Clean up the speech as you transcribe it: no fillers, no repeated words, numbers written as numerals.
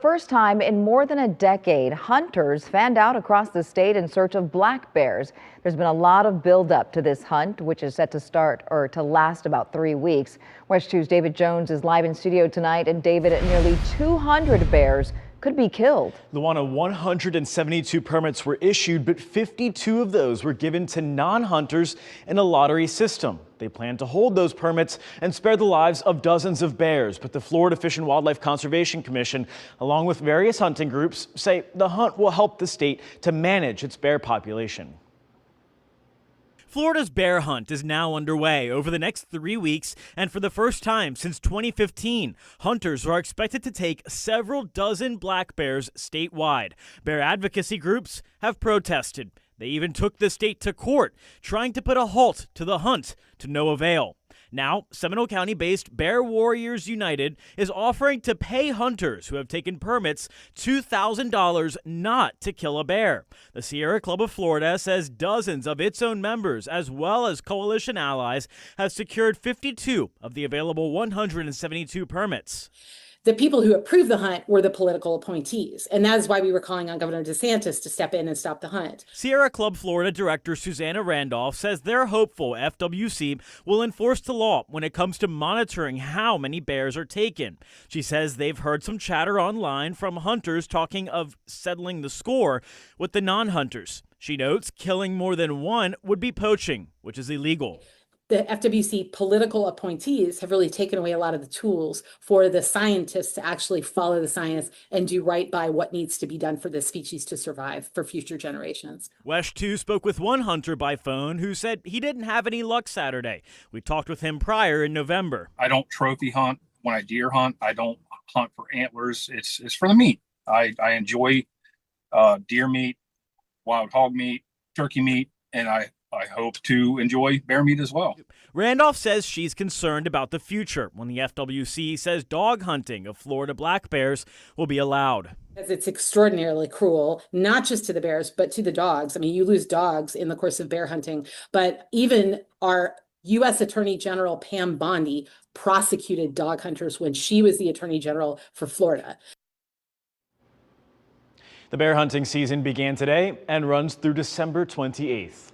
First time in more than a decade, hunters fanned out across the state in search of black bears. There's been a lot of buildup to this hunt, which is set to start or to last about 3 weeks. WESH 2's David Jones is live in studio tonight, and David, nearly 200 bears could be killed. Luana, 172 permits were issued, but 52 of those were given to non-hunters in a lottery system. They plan to hold those permits and spare the lives of dozens of bears. But the Florida Fish and Wildlife Conservation Commission, along with various hunting groups, say the hunt will help the state to manage its bear population. Florida's bear hunt is now underway over the next 3 weeks, and for the first time since 2015, hunters are expected to take several dozen black bears statewide. Bear advocacy groups have protested. They even took the state to court, trying to put a halt to the hunt, to no avail. Now, Seminole County-based Bear Warriors United is offering to pay hunters who have taken permits $2,000 not to kill a bear. The Sierra Club of Florida says dozens of its own members, as well as coalition allies, have secured 52 of the available 172 permits. The people who approved the hunt were the political appointees, and that is why we were calling on Governor DeSantis to step in and stop the hunt. Sierra Club Florida Director Susanna Randolph says they're hopeful FWC will enforce the law when it comes to monitoring how many bears are taken. She says they've heard some chatter online from hunters talking of settling the score with the non-hunters. She notes killing more than one would be poaching, which is illegal. The FWC political appointees have really taken away a lot of the tools for the scientists to actually follow the science and do right by what needs to be done for this species to survive for future generations. WESH 2 spoke with one hunter by phone who said he didn't have any luck Saturday. We talked with him prior in November. I don't trophy hunt. When I deer hunt, I don't hunt for antlers. It's for the meat. I enjoy deer meat, wild hog meat, turkey meat, and I hope to enjoy bear meat as well. Randolph says she's concerned about the future when the FWC says dog hunting of Florida black bears will be allowed. It's extraordinarily cruel, not just to the bears, but to the dogs. I mean, you lose dogs in the course of bear hunting, but even our U.S. Attorney General Pam Bondi prosecuted dog hunters when she was the Attorney General for Florida. The bear hunting season began today and runs through December 28th.